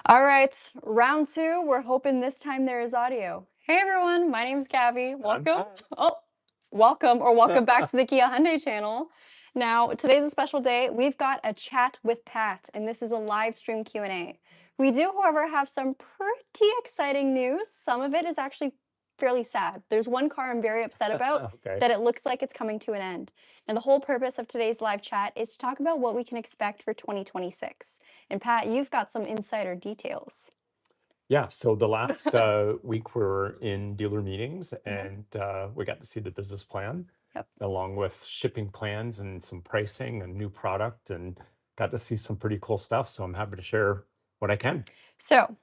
All right, round two. We're hoping this time there is audio. Hey everyone, my name is Gabby. Welcome. Oh, welcome or welcome back to the Kia Hyundai channel. Now, today's a special day. We've got a chat with Pat, and this is a live stream Q&A. We do, however, have some pretty exciting news. Some of it is actually fairly sad. There's one car I'm very upset about that it looks like it's coming to an end. And the whole purpose of today's live chat is to talk about what we can expect for 2026. And Pat, you've got some insider details. Yeah, so the last week we were in dealer meetings and we got to see the business plan along with shipping plans and some pricing and new product and got to see some pretty cool stuff. So I'm happy to share what I can. So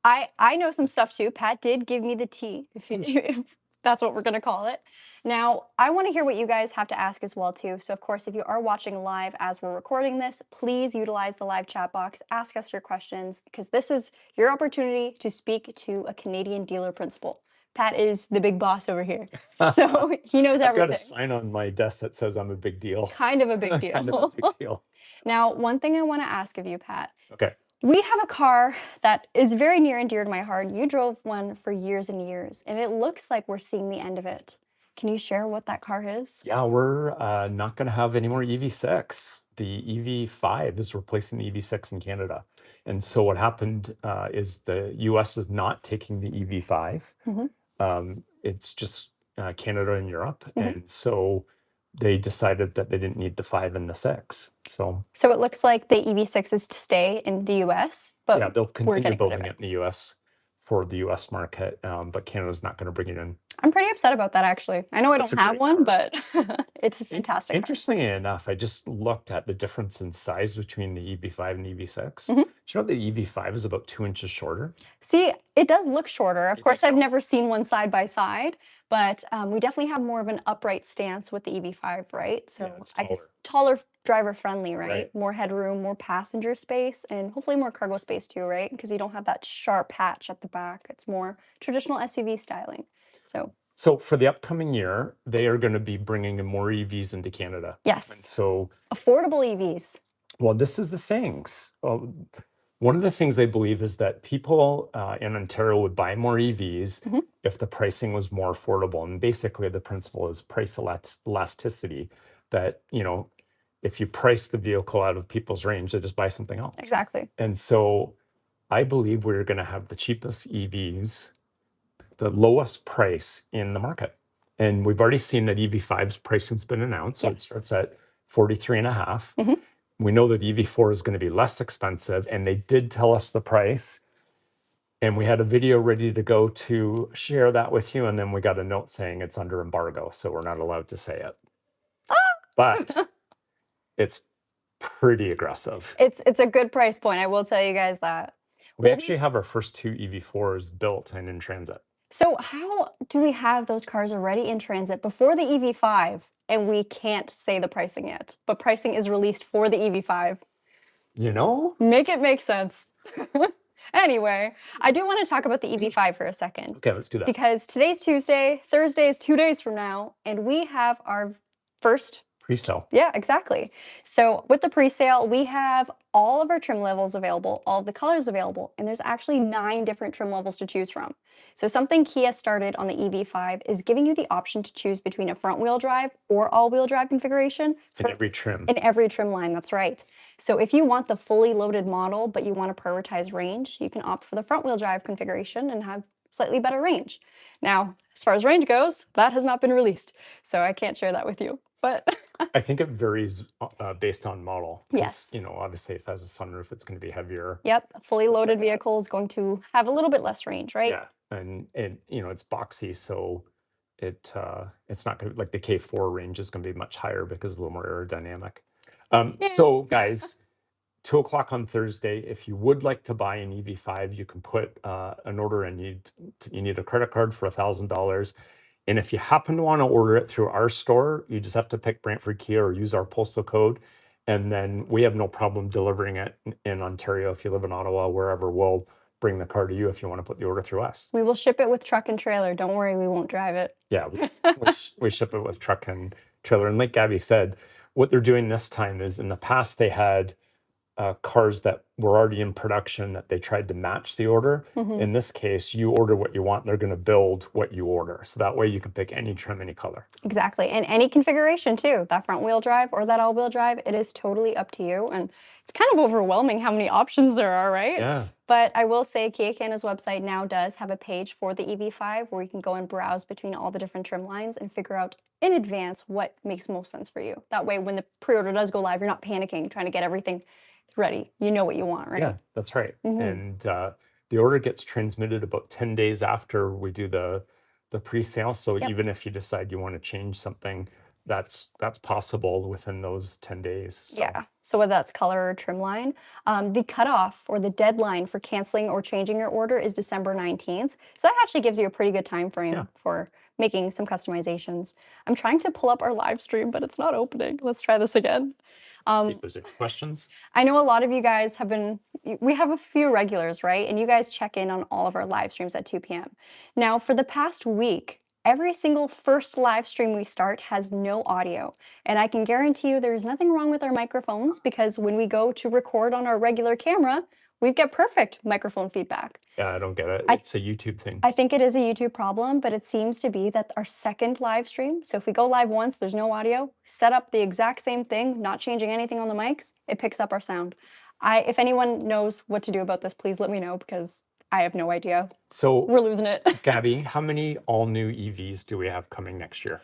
I know some stuff too. Pat did give me the tea, if that's what we're going to call it. Now, I want to hear what you guys have to ask as well too. So of course, if you are watching live as we're recording this, please utilize the live chat box, ask us your questions, because this is your opportunity to speak to a Canadian dealer principal. Pat is the big boss over here, so he knows everything. I've got a sign on my desk that says I'm a big deal. Kind of a big deal. Kind of a big deal. Now, one thing I want to ask of you, Pat. Okay. We have a car that is very near and dear to my heart. You drove one for years and years, and it looks like we're seeing the end of it. Can you share what that car is? Yeah, we're not going to have any more EV6. The EV5 is replacing the EV6 in Canada. And so what happened is the US is not taking the EV5. It's just Canada and Europe. And so they decided that they didn't need the 5 and the 6. So it looks like the EV6 is to stay in the US, but yeah, they'll continue building it in the US for the US market, but Canada's not going to bring it in. I'm pretty upset about that, actually. I know I don't have one, but it's a fantastic car. Interestingly enough, I just looked at the difference in size between the EV5 and EV6. Do you know the EV5 is about 2 inches shorter? See, it does look shorter. Of course, I've never seen one side by side, but we definitely have more of an upright stance with the EV5, right? So Yeah, it's I guess taller, driver friendly, right? More headroom, more passenger space, and hopefully more cargo space too, right? Because you don't have that sharp hatch at the back. It's more traditional SUV styling. So for the upcoming year, they are going to be bringing in more EVs into Canada. Yes. And so affordable EVs. Well, this is the things. One of the things they believe is that people in Ontario would buy more EVs if the pricing was more affordable. And basically the principle is price elasticity, that, you know, if you price the vehicle out of people's range, they just buy something else. Exactly. And so I believe we're going to have the cheapest EVs, the lowest price in the market. And we've already seen that EV5's pricing's been announced. So it starts at 43.5. We know that EV4 is going to be less expensive, and they did tell us the price. And we had a video ready to go to share that with you, and then we got a note saying it's under embargo, so we're not allowed to say it. But it's pretty aggressive. It's a good price point, I will tell you guys that. We actually have our first 2 EV4s built and in transit. So how do we have those cars already in transit before the EV5, and we can't say the pricing yet, but pricing is released for the EV5? You know? Make it make sense. Anyway, I do want to talk about the EV5 for a second. Okay, let's do that. Because today's Tuesday, Thursday is 2 days from now, and we have our first pre-sale. Yeah, exactly. So with the pre-sale, we have all of our trim levels available, all of the colors available, and there's actually 9 different trim levels to choose from. So something Kia started on the EV5 is giving you the option to choose between a front-wheel drive or all-wheel drive configuration. In every trim. In every trim line, that's right. So if you want the fully loaded model, but you want to prioritize range, you can opt for the front-wheel drive configuration and have slightly better range. Now, as far as range goes, that has not been released, so I can't share that with you. But I think it varies based on model. Yes. You know, obviously if it has a sunroof, it's going to be heavier. Yep. A fully loaded vehicle is going to have a little bit less range, right? Yeah. And you know, it's boxy, so it's not going to, like the K4 range is going to be much higher because it's a little more aerodynamic. So guys, 2 o'clock on Thursday, if you would like to buy an EV5, you can put an order in. You need a credit card for $1,000. And if you happen to want to order it through our store, you just have to pick Brantford Kia or use our postal code. And then we have no problem delivering it in Ontario. If you live in Ottawa, wherever, we'll bring the car to you if you want to put the order through us. We will ship it with truck and trailer. Don't worry, we won't drive it. Yeah, we ship it with truck and trailer. And like Gabby said, what they're doing this time is in the past they had cars that were already in production that they tried to match the order. In this case, you order what you want, and they're going to build what you order. So that way you can pick any trim, any color. Exactly. And any configuration too, that front wheel drive or that all wheel drive, it is totally up to you. And it's kind of overwhelming how many options there are, right? Yeah. But I will say Kia Canada's website now does have a page for the EV5 where you can go and browse between all the different trim lines and figure out in advance what makes most sense for you. That way, when the pre-order does go live, you're not panicking, trying to get everything ready. You know what you want, right? Yeah, that's right. And the order gets transmitted about 10 days after we do the pre-sale. So even if you decide you want to change something, that's possible within those 10 days. So. Yeah. So whether that's color or trim line, the cutoff or the deadline for canceling or changing your order is December 19th. So that actually gives you a pretty good time frame for making some customizations. I'm trying to pull up our live stream, but it's not opening. Let's try this again. See if there's any questions. I know a lot of you guys have been, we have a few regulars, right? And you guys check in on all of our live streams at 2 p.m. Now, for the past week, every single first live stream we start has no audio. And I can guarantee you there's nothing wrong with our microphones because when we go to record on our regular camera, we get perfect microphone feedback. Yeah, I don't get it. It's a YouTube thing. I think it is a YouTube problem, but it seems to be that our second live stream, so if we go live once, there's no audio, set up the exact same thing, not changing anything on the mics, it picks up our sound. If anyone knows what to do about this, please let me know because I have no idea. So we're losing it. Gabby, how many all-new EVs do we have coming next year?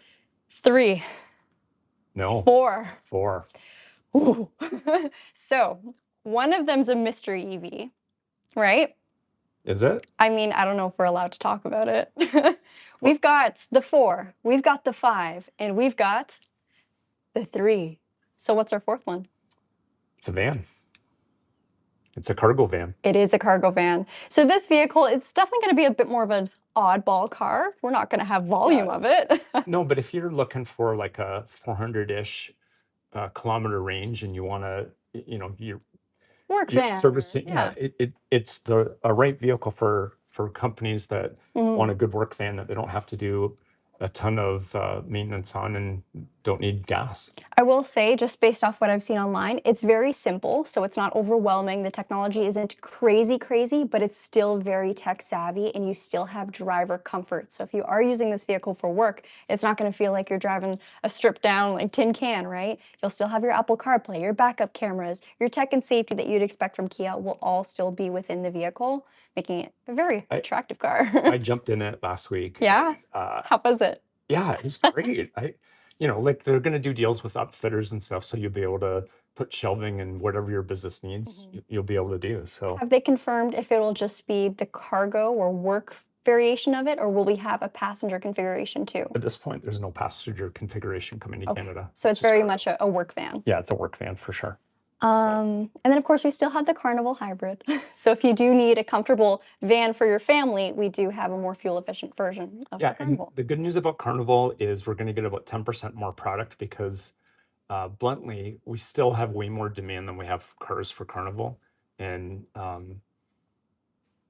3. No. 4. 4. Ooh. So one of them's a mystery EV, right? Is it? I mean, I don't know if we're allowed to talk about it. We've got the 4, we've got the 5, and we've got the 3. So what's our 4th one? It's a van. It's a cargo van. It is a cargo van. So this vehicle, it's definitely going to be a bit more of an oddball car. We're not going to have volume of it. No, but if you're looking for like a 400-ish kilometer range and you want to, you're work van. Servicing, it's a right vehicle for companies that want a good work van that they don't have to do a ton of maintenance on and don't need gas. I will say, just based off what I've seen online, it's very simple, so it's not overwhelming. The technology isn't crazy, but it's still very tech savvy and you still have driver comfort. So if you are using this vehicle for work, it's not going to feel like you're driving a stripped down like tin can, right? You'll still have your Apple CarPlay, your backup cameras, your tech and safety that you'd expect from Kia will all still be within the vehicle, making it a very attractive car. I jumped in it last week. Yeah? How was it? Yeah, it was great. Like they're going to do deals with upfitters and stuff, so you'll be able to put shelving and whatever your business needs, you'll be able to do. So have they confirmed if it will just be the cargo or work variation of it, or will we have a passenger configuration too? At this point, there's no passenger configuration coming to Canada. So it's very much a work van. Yeah, it's a work van for sure. And then of course we still have the Carnival hybrid. So if you do need a comfortable van for your family, we do have a more fuel efficient version of the Carnival. And the good news about Carnival is we're going to get about 10% more product because bluntly, we still have way more demand than we have cars for Carnival. And we're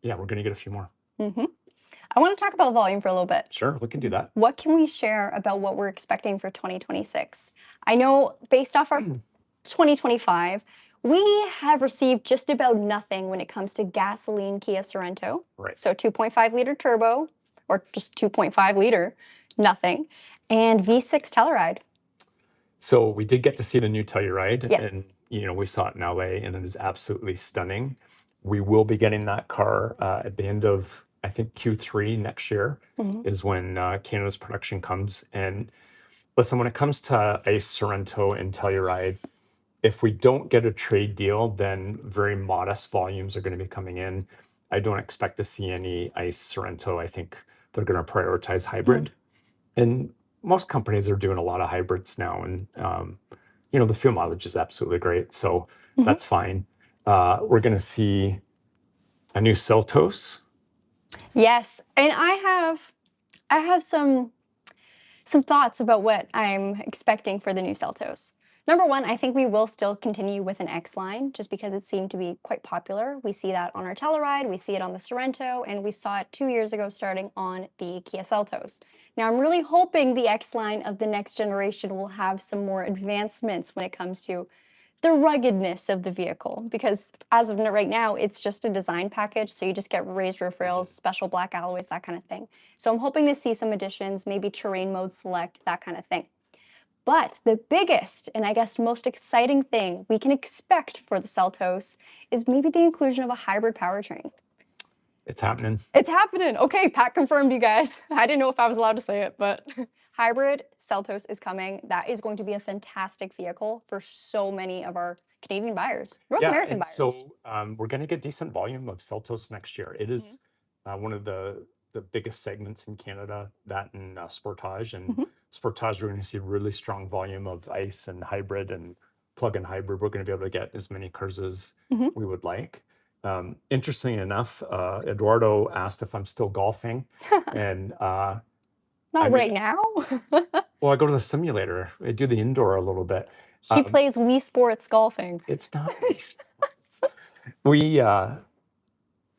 going to get a few more. I want to talk about volume for a little bit. Sure, we can do that. What can we share about what we're expecting for 2026? I know based off our 2025, we have received just about nothing when it comes to gasoline Kia Sorento. Right. So 2.5 liter turbo, or just 2.5 liter, nothing. And V6 Telluride. So we did get to see the new Telluride. Yes. And we saw it in LA and it is absolutely stunning. We will be getting that car at the end of, I think, Q3 next year is when Canada's production comes. And listen, when it comes to ICE Sorento and Telluride, if we don't get a trade deal, then very modest volumes are going to be coming in. I don't expect to see any ICE Sorento. I think they're going to prioritize hybrid. And most companies are doing a lot of hybrids now. And, the fuel mileage is absolutely great. So that's fine. We're going to see a new Seltos. Yes. And I have some thoughts about what I'm expecting for the new Seltos. Number one, I think we will still continue with an X line just because it seemed to be quite popular. We see that on our Telluride, we see it on the Sorento, and we saw it 2 years ago starting on the Kia Seltos. Now, I'm really hoping the X line of the next generation will have some more advancements when it comes to the ruggedness of the vehicle, because as of right now, it's just a design package. So you just get raised roof rails, special black alloys, that kind of thing. So I'm hoping to see some additions, maybe terrain mode select, that kind of thing. But the biggest and I guess most exciting thing we can expect for the Seltos is maybe the inclusion of a hybrid powertrain. It's happening. It's happening. Okay, Pat confirmed, you guys. I didn't know if I was allowed to say it, but hybrid Seltos is coming. That is going to be a fantastic vehicle for so many of our Canadian buyers, North American buyers. So we're going to get decent volume of Seltos next year. It is one of the biggest segments in Canada, that and Sportage. And Sportage, we're going to see really strong volume of ICE and hybrid and plug-in hybrid. We're going to be able to get as many cars as we would like. Interestingly enough, Eduardo asked if I'm still golfing, and not right now. Well, I go to the simulator. I do the indoor a little bit. He plays Wii Sports golfing. It's not Wii Sports.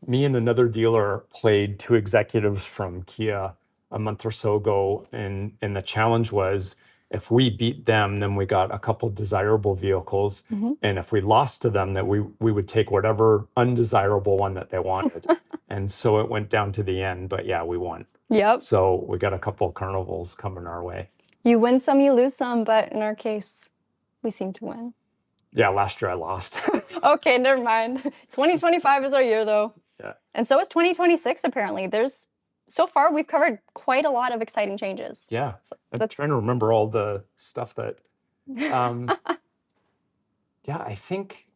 Me and another dealer played 2 executives from Kia a month or so ago, and the challenge was, if we beat them, then we got a couple desirable vehicles. And if we lost to them, that we would take whatever undesirable one that they wanted. And so it went down to the end, but yeah, we won. Yep. So we got a couple of carnivals coming our way. You win some, you lose some, but in our case, we seem to win. Yeah, last year I lost. Okay, never mind. 2025 is our year, though. Yeah. And so is 2026, apparently. So far, we've covered quite a lot of exciting changes. Yeah. So I'm trying to remember all the stuff that... yeah, I think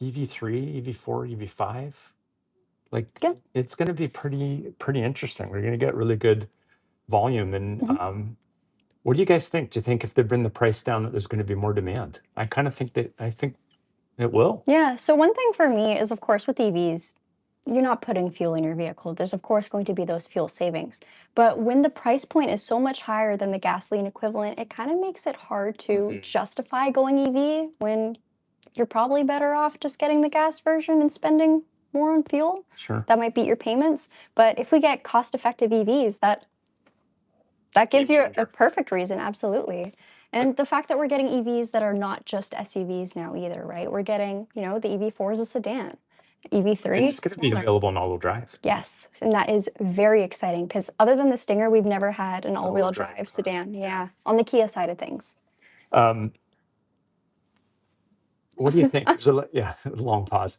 EV3, EV4, EV5, it's going to be pretty interesting. We're going to get really good volume. And what do you guys think? Do you think if they bring the price down that there's going to be more demand? I think it will. Yeah. So one thing for me is, of course, with EVs, you're not putting fuel in your vehicle. There's, of course, going to be those fuel savings. But when the price point is so much higher than the gasoline equivalent, it kind of makes it hard to justify going EV when you're probably better off just getting the gas version and spending more on fuel. Sure. That might beat your payments. But if we get cost-effective EVs, that gives you a perfect reason, absolutely. And the fact that we're getting EVs that are not just SUVs now either, right? We're getting, the EV4 is a sedan. EV3, and it's going to be available in all-wheel drive. Yes, and that is very exciting because other than the Stinger, we've never had an all-wheel drive sedan. Yeah, on the Kia side of things. What do you think? Long pause.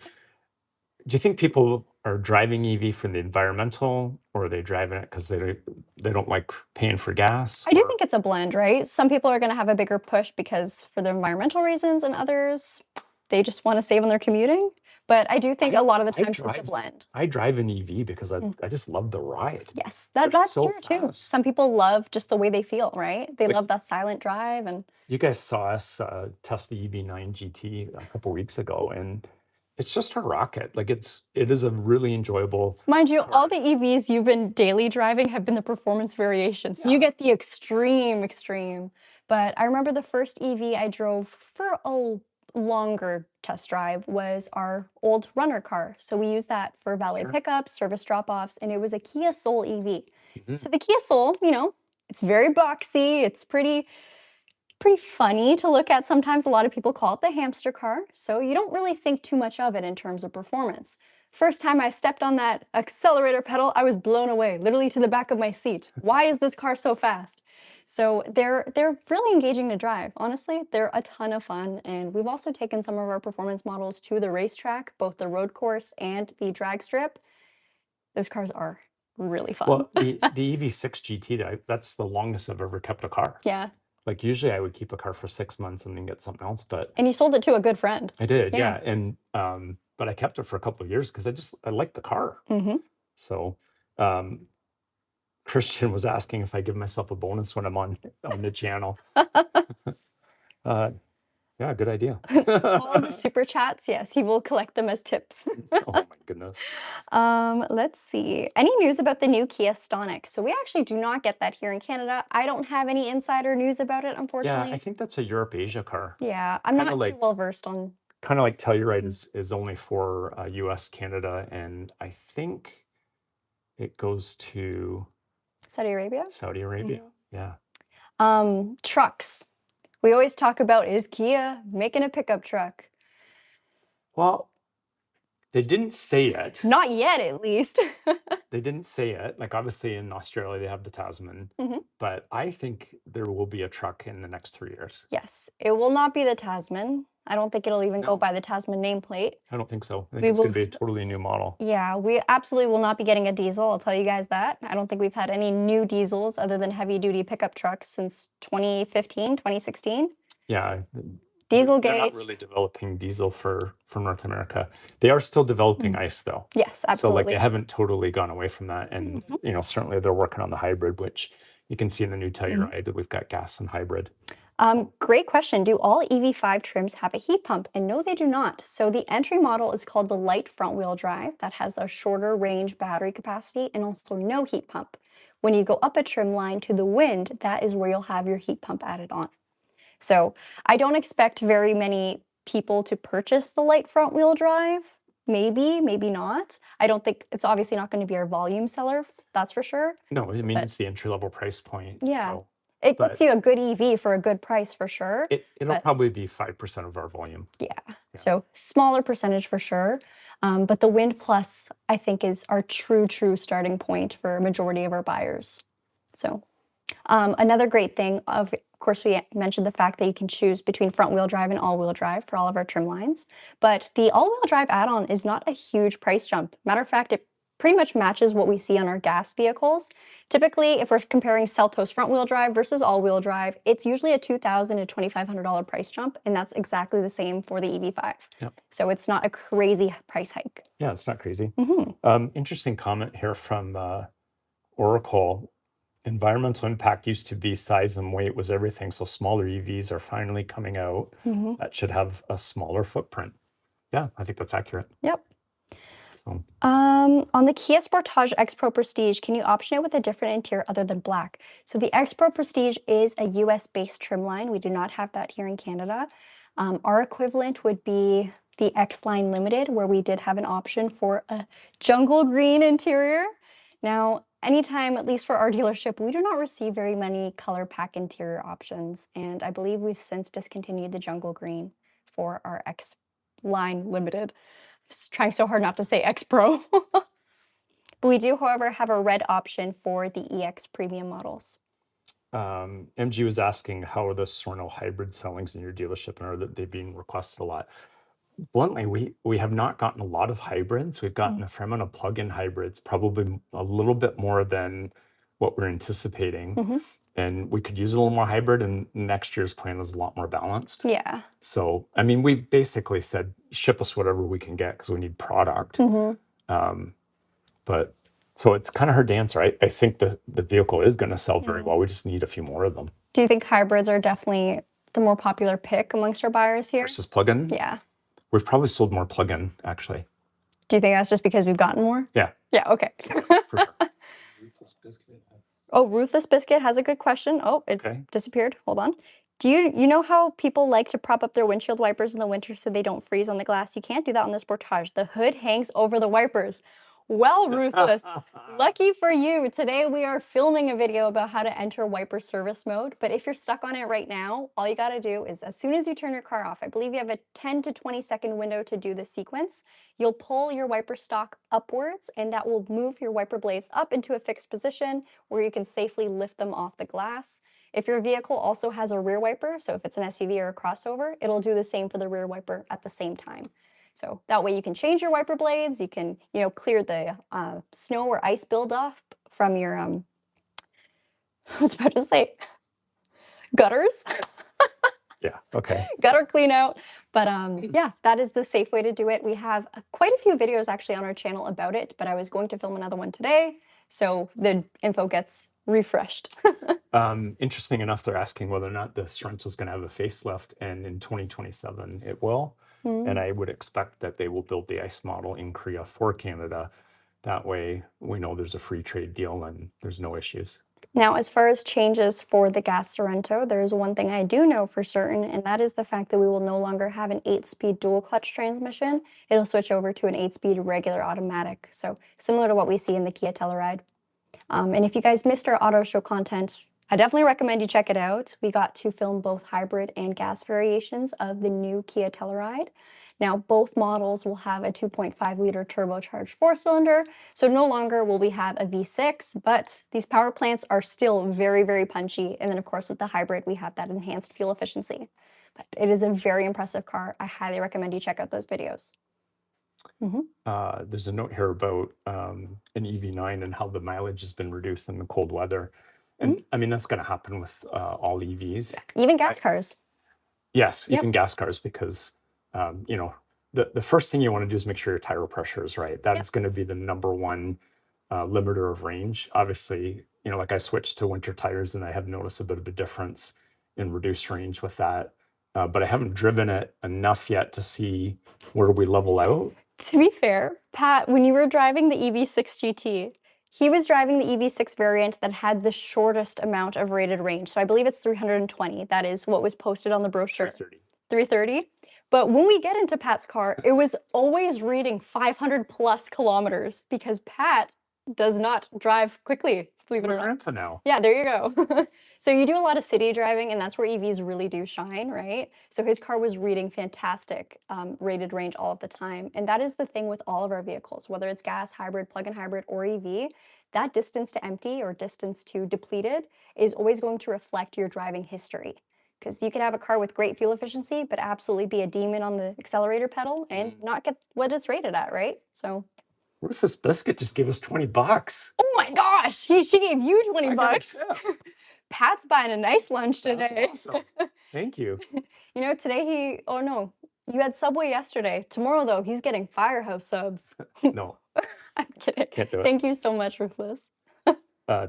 Do you think people are driving EV for the environmental, or are they driving it because they don't like paying for gas? I do think it's a blend, right? Some people are going to have a bigger push because for the environmental reasons, and others, they just want to save on their commuting. But I do think a lot of the times it's a blend. I drive an EV because I just love the ride. Yes, that's so true too. Some people love just the way they feel, right? They love that silent drive. And you guys saw us test the EV9 GT a couple weeks ago, and it's just a rocket. It is a really enjoyable Mind you, all the EVs you've been daily driving have been the performance variation. So you get the extreme. But I remember the first EV I drove for a longer test drive was our old runner car. So we used that for valet pickups, service drop-offs, and it was a Kia Soul EV. So the Kia Soul, it's very boxy. It's pretty funny to look at. Sometimes a lot of people call it the hamster car. So you don't really think too much of it in terms of performance. First time I stepped on that accelerator pedal, I was blown away, literally to the back of my seat. Why is this car so fast? So they're really engaging to drive. Honestly, they're a ton of fun. And we've also taken some of our performance models to the racetrack, both the road course and the drag strip. Those cars are really fun. Well, the EV6 GT, that's the longest I've ever kept a car. Yeah. Usually I would keep a car for 6 months and then get something else, but... And you sold it to a good friend. I did, yeah. And, but I kept it for a couple of years because I liked the car. So, Christian was asking if I give myself a bonus when I'm on the channel. Yeah, good idea. All of the super chats, yes, he will collect them as tips. Oh my goodness. Let's see. Any news about the new Kia Stonic? So we actually do not get that here in Canada. I don't have any insider news about it, unfortunately. Yeah, I think that's a Europe-Asia car. Yeah, I'm not too well versed on. Kind of like Telluride is only for US, Canada, and I think it goes to Saudi Arabia? Saudi Arabia, yeah. Trucks. We always talk about, is Kia making a pickup truck? Well, they didn't say it. Not yet, at least. They didn't say it. Like obviously in Australia they have the Tasman, Mhm. but I think there will be a truck in the next 3 years. Yes, it will not be the Tasman. I don't think it'll even go No. by the Tasman nameplate. I don't think so. I think We it's going to will- be a totally new model. Yeah, we absolutely will not be getting a diesel. I'll tell you guys that. I don't think we've had any new diesels other than heavy duty pickup trucks since 2015, 2016. Yeah. They're not Dieselgate. really developing diesel for North America. They are still developing ICE though. Yes, So like absolutely. they haven't totally gone away from that. And you know, certainly they're working on the hybrid, which you can see in the new Telluride that we've got gas and hybrid. Great question. Do all EV5 trims have a heat pump? And no, they do not. So the entry model is called the light front wheel drive that has a shorter range battery capacity and also no heat pump. When you go up a trim line to the wind, that is where you'll have your heat pump added on. So I don't expect very many people to purchase the light front wheel drive. Maybe, maybe not. I don't think it's obviously not going to be our volume seller, that's for sure. No, I mean But- it's the entry level price point. Yeah. So It but- gets you a good EV for a good price for sure. it'll but- probably be 5% of our volume. Yeah. So smaller percentage for sure. But the Wind Plus, I think, is our true starting point for a majority of our buyers. So another great thing, of course, we mentioned the fact that you can choose between front wheel drive and all wheel drive for all of our trim lines. But the all wheel drive add-on is not a huge price jump. Matter of fact, it pretty much matches what we see on our gas vehicles. Typically, if we're comparing Seltos front wheel drive versus all wheel drive, it's usually a $2,000 to $2,500 price jump, and that's exactly the same for the EV5. Yep. So it's not a crazy price hike. Yeah, it's not crazy. Mm-hmm. Interesting comment here from Oracle. Environmental impact used to be size and weight was everything. So smaller EVs are finally coming out that should have a smaller footprint. Yeah, I think that's accurate. Yep. So. On the Kia Sportage X Pro Prestige, can you option it with a different interior other than black? So the X Pro Prestige is a US-based trim line. We do not have that here in Canada. Our equivalent would be the X Line Limited, where we did have an option for a jungle green interior. Now, anytime, at least for our dealership, we do not receive very many color pack interior options, and I believe we've since discontinued the jungle green for our X Line Limited. Just trying so hard not to say X Pro. But we do, however, have a red option for the EX premium models. MG was asking, how are the Sorno hybrid sellings in your dealership, and are they being requested a lot? Bluntly, we have not gotten a lot of hybrids. We've gotten a fair amount of plug-in hybrids, probably a little bit more than what we're anticipating. And we could use a little more hybrid, and next year's plan is a lot more balanced. Yeah. So, I mean, we basically said, ship us whatever we can get because we need product. But so it's kind of hard to answer. I think the vehicle is going to sell very well. We just need a few more of them. Do you think hybrids are definitely the more popular pick amongst our buyers here? Versus plug-in? Yeah. We've probably sold more plug-in, actually. Do you think that's just because we've gotten more? Yeah. Yeah, okay. For sure. Oh, Ruthless Biscuit has a good question. Oh, it disappeared. Hold on. Do you know how people like to prop up their windshield wipers in the winter so they don't freeze on the glass? You can't do that on this Sportage. The hood hangs over the wipers. Well, Ruthless, lucky for you. Today we are filming a video about how to enter wiper service mode. But if you're stuck on it right now, all you got to do is as soon as you turn your car off, I believe you have a 10 to 20 second window to do this sequence. You'll pull your wiper stock upwards, and that will move your wiper blades up into a fixed position where you can safely lift them off the glass. If your vehicle also has a rear wiper, so if it's an SUV or a crossover, it'll do the same for the rear wiper at the same time. So that way you can change your wiper blades, you can, clear the snow or ice buildup from your, I was about to say, gutters. Yeah, okay. Gutter clean out. But yeah, that is the safe way to do it. We have quite a few videos actually on our channel about it, but I was going to film another one today, so the info gets refreshed. Interesting enough, they're asking whether or not the Sorento is going to have a facelift, and in 2027 it will. And I would expect that they will build the ICE model in Korea for Canada. That way we know there's a free trade deal and there's no issues. Now, as far as changes for the gas Sorento, there's one thing I do know for certain, and that is the fact that we will no longer have an 8-speed dual clutch transmission. It'll switch over to an 8-speed regular automatic. So similar to what we see in the Kia Telluride. And if you guys missed our auto show content, I definitely recommend you check it out. We got to film both hybrid and gas variations of the new Kia Telluride. Now, both models will have a 2.5-liter turbocharged four-cylinder, so no longer will we have a V6, but these power plants are still very, very punchy. And then, of course, with the hybrid, we have that enhanced fuel efficiency. But it is a very impressive car. I highly recommend you check out those videos. There's a note here about an EV9 and how the mileage has been reduced in the cold weather. And I mean, that's going to happen with all EVs. Even gas cars. Yes, Yep. even gas cars, because you know, the first thing you want to do is make sure your tire pressure is right. That is going to be the number one limiter of range. Obviously, you know, like I switched to winter tires and I have noticed a bit of a difference in reduced range with that. But I haven't driven it enough yet to see where we level out. To be fair, Pat, when you were driving the EV6 GT, he was driving the EV6 variant that had the shortest amount of rated range. So I believe it's 320. That is what was posted on the brochure. 330. 330. But when we get into Pat's car, it was always reading 500 plus kilometers because Pat does not drive quickly, believe it or not. Grandpa now. Yeah, there you go. So you do a lot of city driving, and that's where EVs really do shine, right? So his car was reading fantastic rated range all of the time. And that is the thing with all of our vehicles, whether it's gas, hybrid, plug-in hybrid, or EV, that distance to empty or distance to depleted is always going to reflect your driving history. Because you could have a car with great fuel efficiency, but absolutely be a demon on the accelerator pedal and not get what it's rated at, right? So Ruthless Biscuit just gave us $20. oh my gosh, she gave you 20 bucks. I got a tip. Pat's buying a nice lunch today. That's awesome. Thank you. You know, today oh no, you had Subway yesterday. Tomorrow though, he's getting Firehouse subs. No. I'm kidding. Can't do it. Thank you so much, Ruthless.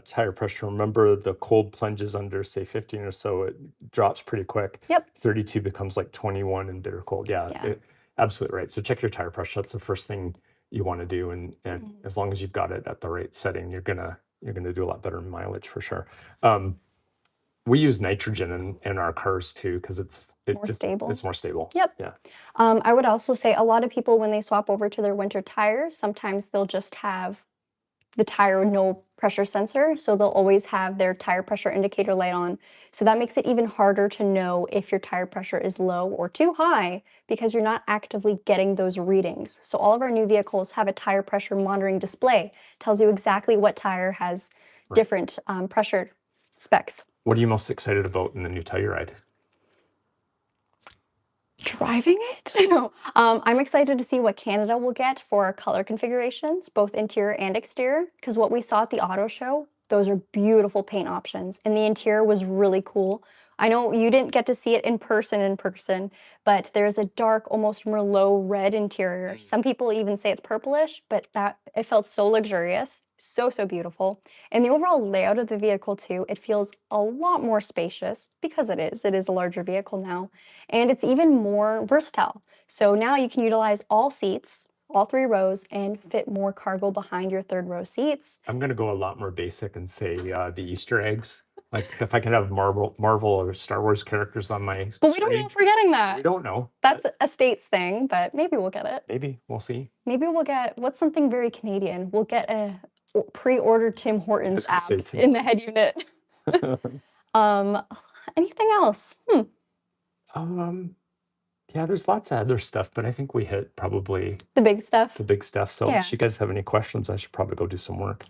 Tire pressure, remember the cold plunges under say 15 or so, it drops pretty quick. Yep. 32 becomes like 21 in bitter cold. Yeah. Absolutely right. So check your tire pressure. That's the first thing you want to do, and as long as you've got it at the right setting, you're gonna do a lot better in mileage for sure. We use nitrogen in our cars too because it's stable. It's more stable. Yep. Yeah. I would also say a lot of people, when they swap over to their winter tires, sometimes they'll just have the tire with no pressure sensor, so they'll always have their tire pressure indicator light on. So that makes it even harder to know if your tire pressure is low or too high because you're not actively getting those readings. So all of our new vehicles have a tire pressure monitoring display. Tells you exactly what tire has different pressure specs. What are you most excited about in the new Telluride? Driving it? No. I'm excited to see what Canada will get for our color configurations, both interior and exterior, because what we saw at the auto show, those are beautiful paint options, and the interior was really cool. I know you didn't get to see it in person, but there's a dark, almost Merlot red interior. Some people even say it's purplish, but it felt so luxurious, so beautiful. And the overall layout of the vehicle too, it feels a lot more spacious because it is a larger vehicle now, and it's even more versatile. So now you can utilize all seats, all 3 rows, and fit more cargo behind your 3rd row seats. I'm gonna go a lot more basic and say the Easter eggs. Like if I can have Marvel or Star Wars characters on my But we don't know if we're getting that. We don't know. That's a States thing, but maybe we'll get it. Maybe. We'll see. Maybe we'll get, what's something very Canadian? We'll get a pre-order Tim Hortons app in the head unit. Anything else? Yeah, there's lots of other stuff, but I think we hit probably the big stuff. So if you guys have any questions, I should probably go do some work.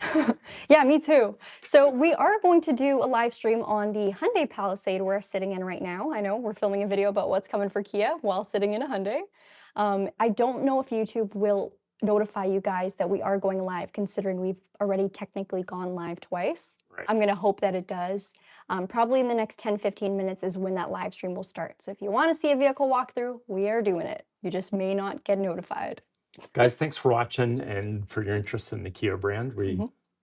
Yeah, me too. So we are going to do a live stream on the Hyundai Palisade we're sitting in right now. I know we're filming a video about what's coming for Kia while sitting in a Hyundai. I don't know if YouTube will notify you guys that we are going live, considering we've already technically gone live twice. Right. I'm gonna hope that it does. Probably in the next 10-15 minutes is when that live stream will start. So if you want to see a vehicle walkthrough, we are doing it. You just may not get notified. Guys, thanks for watching and for your interest in the Kia brand. We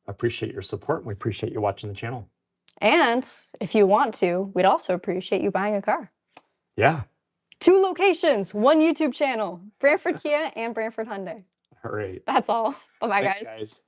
appreciate your support and we appreciate you watching the channel. And if you want to, we'd also appreciate you buying a car. Yeah. 2 locations, 1 YouTube channel, Brantford Kia and Brantford Hyundai. All right. That's all. Bye-bye, Thanks, guys.